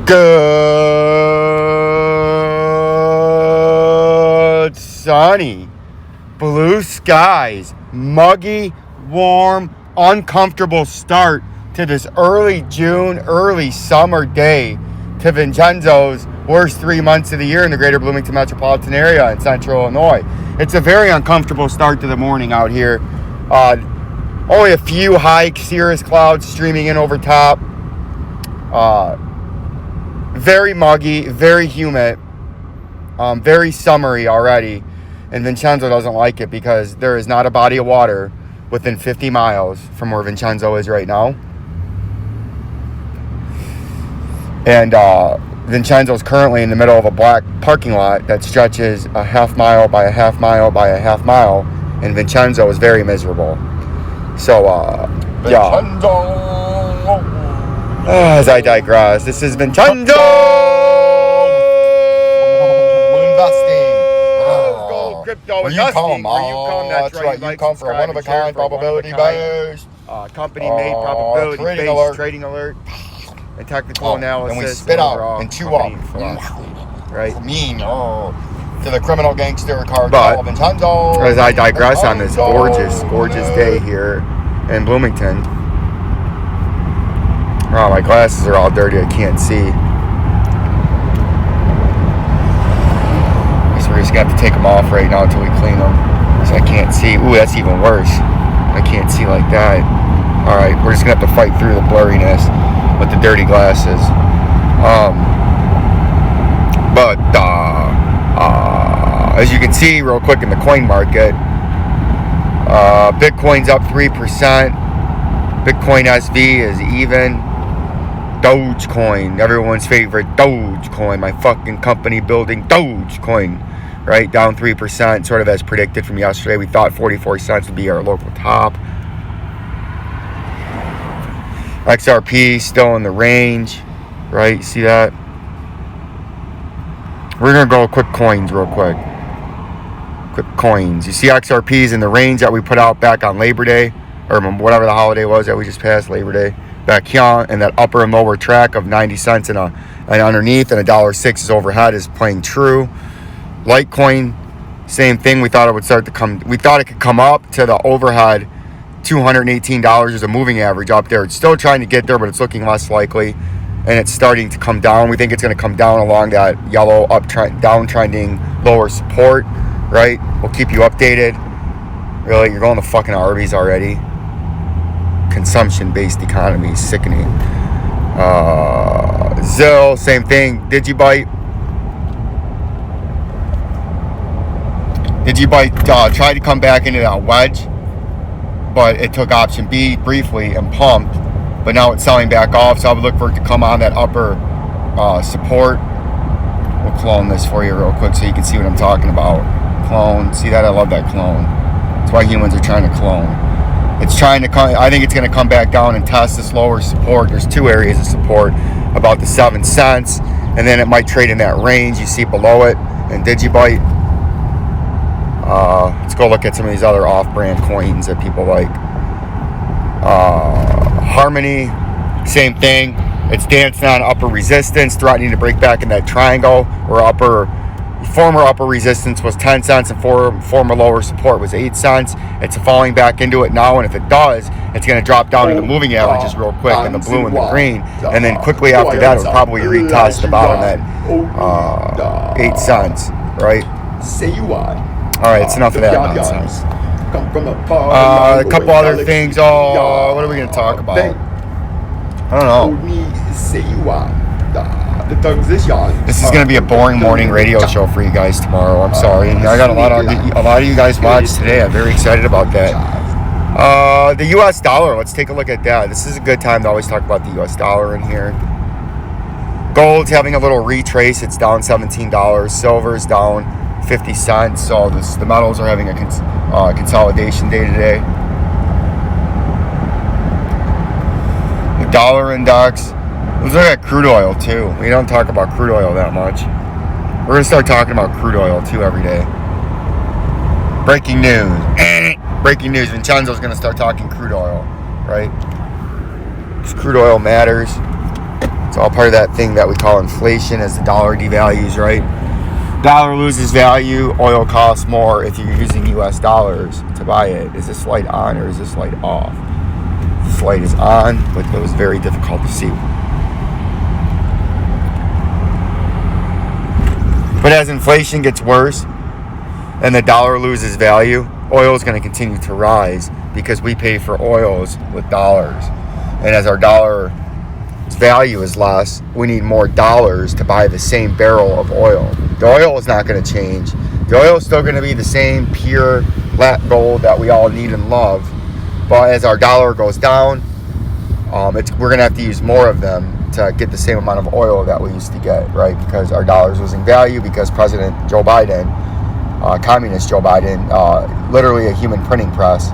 Good sunny, blue skies, muggy, warm, uncomfortable start to this early June, early summer day to Vincenzo's worst 3 months of the year in the greater Bloomington metropolitan area in central Illinois. It's a very uncomfortable start to the morning out here. Only a few high cirrus clouds streaming in over top. Very muggy, very humid, very summery already. And Vincenzo doesn't like it because there is not a body of water within 50 miles from where Vincenzo is right now. And Vincenzo's currently in the middle of a black parking lot that stretches a half mile by a half mile by a half mile. And Vincenzo is very miserable. So, yeah. As I digress, this is Vincenzo! Investing. Let's go crypto investing. Where you come, that's right. You come for a one-of-a-kind, probability-based. Company-made, probability-based trading alert. And technical analysis. And we spit out and chew up. Right? Mean, to the criminal gangster cartel of Vincenzo. As I digress on this gorgeous, gorgeous day here in Bloomington. Oh, my glasses are all dirty. I can't see. So we're just going to have to take them off right now until we clean them. So I can't see. Ooh, that's even worse. I can't see like that. Alright, we're just going to have to fight through the blurriness with the dirty glasses. As you can see real quick in the coin market, Bitcoin's up 3%. Bitcoin SV is even. Dogecoin, everyone's favorite Dogecoin, my fucking company building Dogecoin, right? Down 3%, sort of as predicted from yesterday. We thought 44 cents would be our local top. XRP still in the range, right? See that? We're going to go quick coins real quick. Quick coins. You see XRP's in the range that we put out back on Labor Day, or whatever the holiday was that we just passed, Labor Day. Back here, and that upper and lower track of 90 cents and underneath and $1.06 is overhead is playing true. Litecoin, same thing. We thought it would start to come. We thought it could come up to the overhead. $218 is a moving average up there. It's still trying to get there, but it's looking less likely, and it's starting to come down. We think it's going to come down along that yellow downtrending lower support. Right? We'll keep you updated. Really, you're going to fucking Arby's already. Consumption-based economy, sickening. Zill, same thing. Digibyte tried to come back into that wedge, but it took option B briefly and pumped, but now it's selling back off, so I would look for it to come on that upper support. We'll clone this for you real quick so you can see what I'm talking about. Clone. See that? I love that clone. That's why humans are trying to clone. It's trying to come, I think it's going to come back down and test this lower support. There's two areas of support, about the 7 cents, and then it might trade in that range you see below it. And Digibyte, let's go look at some of these other off-brand coins that people like. Harmony, same thing. It's dancing on upper resistance, threatening to break back in that triangle where former upper resistance was 10 cents and former lower support was 8 cents. It's falling back into it now, and if it does, it's going to drop down to the moving averages real quick in the blue and the green, and then quickly after that, it'll probably retest the bottom at 8 cents, right? Alright, it's enough of that nonsense. A couple other things. What are we going to talk about? I don't know. This is going to be a boring morning radio show for you guys tomorrow. I'm sorry. I got a lot of you guys watched today. I'm very excited about that. The U.S. dollar. Let's take a look at that. This is a good time to always talk about the U.S. dollar in here. Gold's having a little retrace. It's down $17. Silver's down 50 cents. So the metals are having a consolidation day today. The dollar index. Let's look at crude oil too. We don't talk about crude oil that much. We're going to start talking about crude oil too every day. Breaking news. Breaking news. Vincenzo's going to start talking crude oil, right? Because crude oil matters. It's It's all part of that thing that we call inflation as the dollar devalues, right? Dollar loses value, oil costs more if you're using US dollars to buy it. Is this light on or is this light off? This light is on, but it was very difficult to see. But as inflation gets worse and the dollar loses value, oil is going to continue to rise because we pay for oils with dollars. And as our dollar's value is less, we need more dollars to buy the same barrel of oil. The oil is not going to change. The oil is still going to be the same pure flat gold that we all need and love. But as our dollar goes down, we're going to have to use more of them to get the same amount of oil that we used to get, right? Because our dollar is losing value because President Joe Biden, communist Joe Biden, literally a human printing press,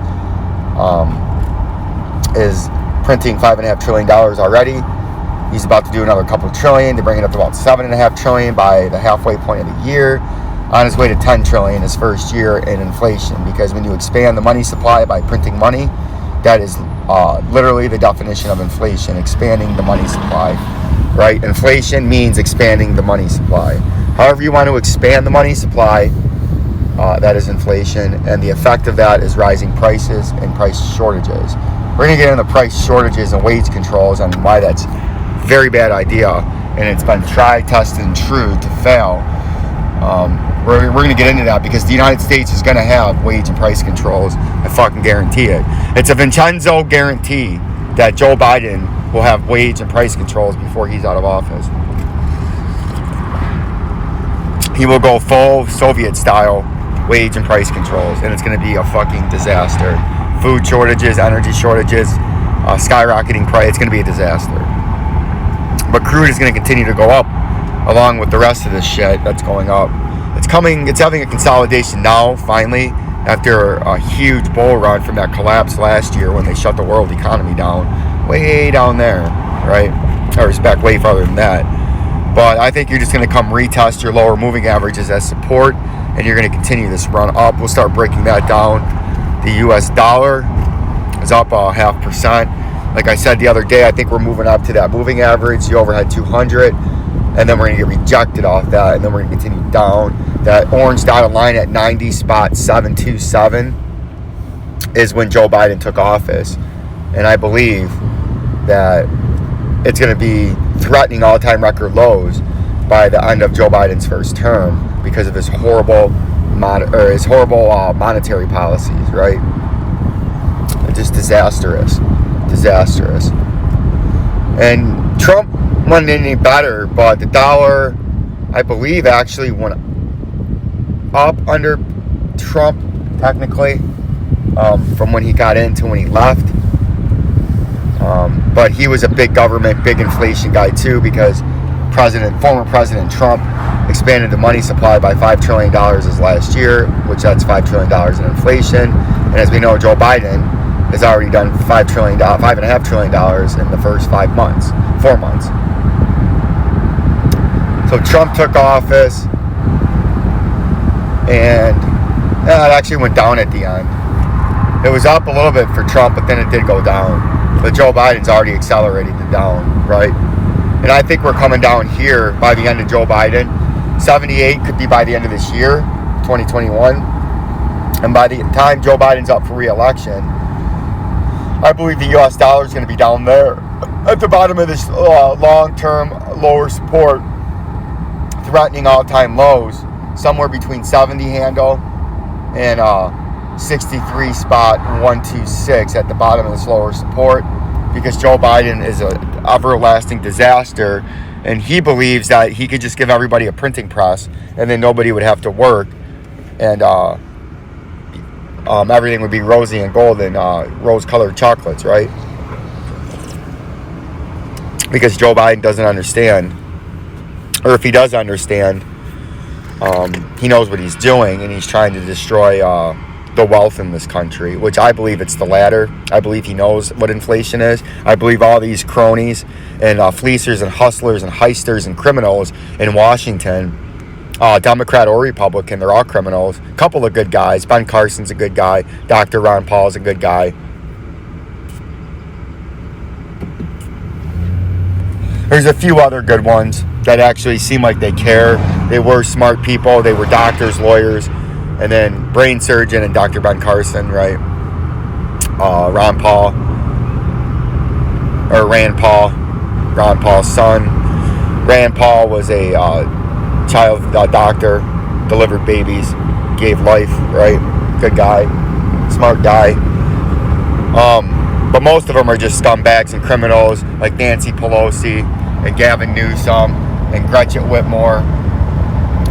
is printing $5.5 trillion already. He's about to do another couple of trillion to bring it up to about $7.5 trillion by the halfway point of the year, on his way to $10 trillion his first year in inflation. Because when you expand the money supply by printing money, that is literally the definition of inflation, expanding the money supply, right? Inflation means expanding the money supply. However you want to expand the money supply, that is inflation, and the effect of that is rising prices and price shortages. We're going to get into price shortages and wage controls and why that's a very bad idea, and it's been tried, tested, and true to fail. We're going to get into that because the United States is going to have wage and price controls. I fucking guarantee it. It's a Vincenzo guarantee that Joe Biden will have wage and price controls before he's out of office. He will go full Soviet style wage and price controls, and it's going to be a fucking disaster. Food shortages, energy shortages, skyrocketing price. It's going to be a disaster. But crude is going to continue to go up along with the rest of this shit that's going up. It's having a consolidation now, finally, after a huge bull run from that collapse last year when they shut the world economy down, way down there, right? Or it's back way farther than that. But I think you're just going to come retest your lower moving averages as support, and you're going to continue this run up. We'll start breaking that down. The US dollar is up 0.5%. Like I said the other day, I think we're moving up to that moving average, the overhead 200, and then we're going to get rejected off that, and then we're going to continue down. That orange dotted line at 90.727 is when Joe Biden took office. And I believe that it's going to be threatening all-time record lows by the end of Joe Biden's first term because of his horrible monetary policies, right? Just disastrous. And Trump wasn't any better, but the dollar, I believe, actually went up under Trump, technically, from when he got in to when he left. But he was a big government, big inflation guy too, because former President Trump expanded the money supply by $5 trillion this last year, which that's $5 trillion in inflation. And as we know, Joe Biden has already done $5.5 trillion in the first 4 months. So Trump took office, and it actually went down at the end. It was up a little bit for Trump, but then it did go down. But Joe Biden's already accelerated it down, right? And I think we're coming down here by the end of Joe Biden. 78 could be by the end of this year, 2021. And by the time Joe Biden's up for re-election, I believe the US dollar is going to be down there at the bottom of this long-term lower support, threatening all-time lows, somewhere between 70 handle and 63.126 at the bottom of this lower support, because Joe Biden is an everlasting disaster, and he believes that he could just give everybody a printing press and then nobody would have to work, and everything would be rosy and golden, rose-colored chocolates, right? Because Joe Biden doesn't understand, or if he does understand, he knows what he's doing, and he's trying to destroy the wealth in this country, which I believe it's the latter. I believe he knows what inflation is. I believe all these cronies and fleecers and hustlers and heisters and criminals in Washington, Democrat or Republican, they're all criminals. A couple of good guys. Ben Carson's a good guy. Dr. Ron Paul's a good guy. There's a few other good ones that actually seem like they care. They were smart people. They were doctors, lawyers, and then brain surgeon and Dr. Ben Carson, right? Ron Paul's son. Rand Paul was a child doctor, delivered babies, gave life, right? Good guy, smart guy. But most of them are just scumbags and criminals like Nancy Pelosi and Gavin Newsom and Gretchen Whitmore,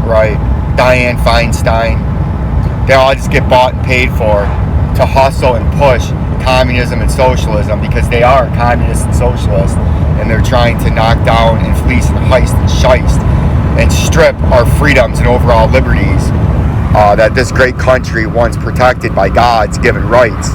right? Dianne Feinstein. They all just get bought and paid for to hustle and push communism and socialism, because they are communists and socialists, and they're trying to knock down and fleece and heist and shiest and strip our freedoms and overall liberties that this great country once protected by God's given rights.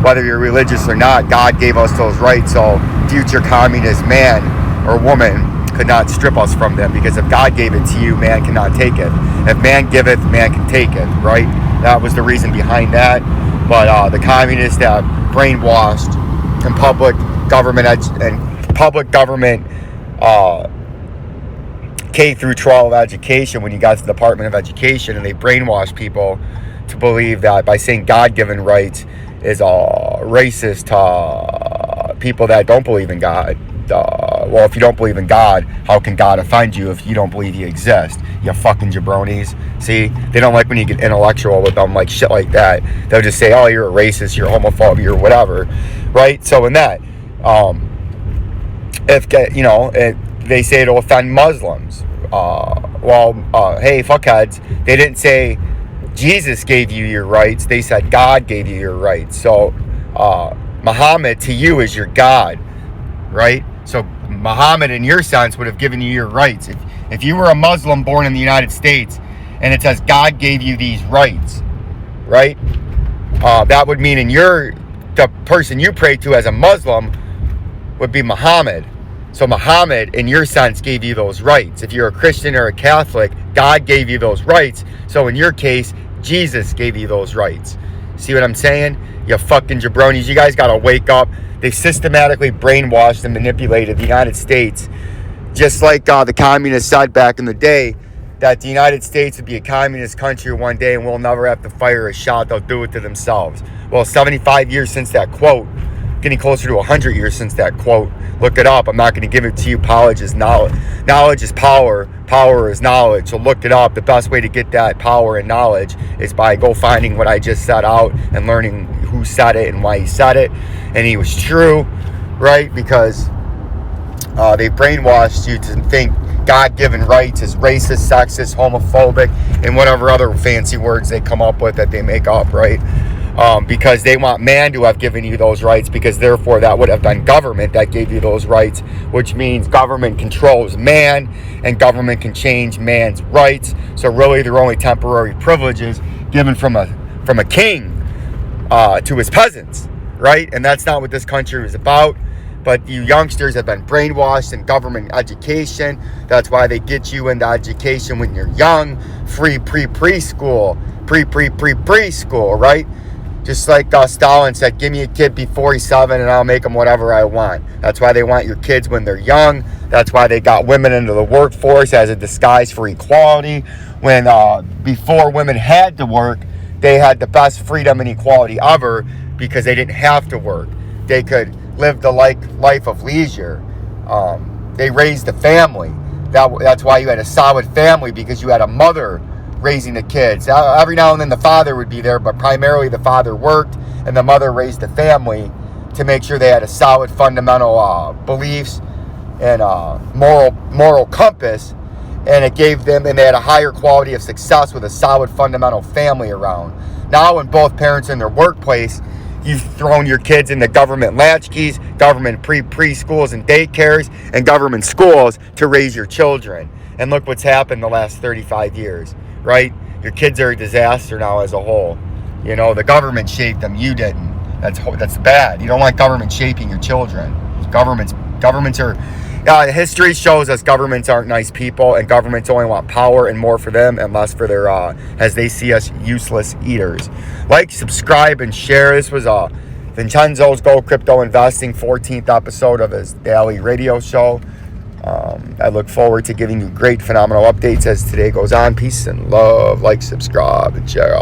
Whether you're religious or not, God gave us those rights, so future communist man or woman could not strip us from them, because if God gave it to you, man cannot take it. If man giveth, man can take it, right? That was the reason behind that. But the communists have brainwashed and public government K through 12 education, when you got to the Department of Education, and they brainwashed people to believe that by saying God-given rights is racist to people that don't believe in God. Well, if you don't believe in God, how can God offend you if you don't believe He exists? You fucking jabronis. See, they don't like when you get intellectual with them, like shit like that. They'll just say, "Oh, you're a racist, you're homophobic, you're whatever," right? So in that, they say it'll offend Muslims. Hey, fuckheads, they didn't say Jesus gave you your rights. They said God gave you your rights. So Muhammad to you is your God, right? So Muhammad, in your sense, would have given you your rights. If you were a Muslim born in the United States and it says God gave you these rights, right? That would mean the person you pray to as a Muslim would be Muhammad. So Muhammad, in your sense, gave you those rights. If you're a Christian or a Catholic, God gave you those rights. So in your case, Jesus gave you those rights. See what I'm saying? You fucking jabronis. You guys got to wake up. They systematically brainwashed and manipulated the United States. Just like the communists said back in the day, that the United States would be a communist country one day and we'll never have to fire a shot. They'll do it to themselves. Well, 75 years since that quote, getting closer to 100 years since that quote. Look it up. I'm not going to give it to you. Knowledge is knowledge. Knowledge is power. Power is knowledge. So look it up. The best way to get that power and knowledge is by finding what I just set out and learning who said it and why he said it. And he was true, right? Because they brainwashed you to think God-given rights is racist, sexist, homophobic, and whatever other fancy words they come up with that they make up, right? Because they want man to have given you those rights, because therefore that would have been government that gave you those rights, which means government controls man and government can change man's rights. So really they're only temporary privileges given from a king to his peasants, right? And that's not what this country is about. But you youngsters have been brainwashed in government education. That's why they get you into education when you're young. Free preschool, preschool, right? Just like Stalin said, give me a kid before he's 7 and I'll make him whatever I want. That's why they want your kids when they're young. That's why they got women into the workforce as a disguise for equality. When before women had to work, they had the best freedom and equality ever because they didn't have to work. They could live the life of leisure. They raised a family. That's why you had a solid family, because you had a mother raising the kids. Every now and then the father would be there, but primarily the father worked and the mother raised the family to make sure they had a solid fundamental beliefs and moral compass, and it gave them, and they had a higher quality of success with a solid fundamental family around. Now when both parents are in their workplace, you've thrown your kids into government latchkeys, government preschools and daycares, and government schools to raise your children. And look what's happened the last 35 years, right? Your kids are a disaster now as a whole. You know, the government shaped them, you didn't. That's bad. You don't want government shaping your children. Governments are, history shows us governments aren't nice people, and governments only want power and more for them and less for their, as they see us, useless eaters. Like, subscribe, and share. This was Vincenzo's Gold Crypto Investing 14th episode of his daily radio show. I look forward to giving you great, phenomenal updates as today goes on. Peace and love. Like, subscribe, and share.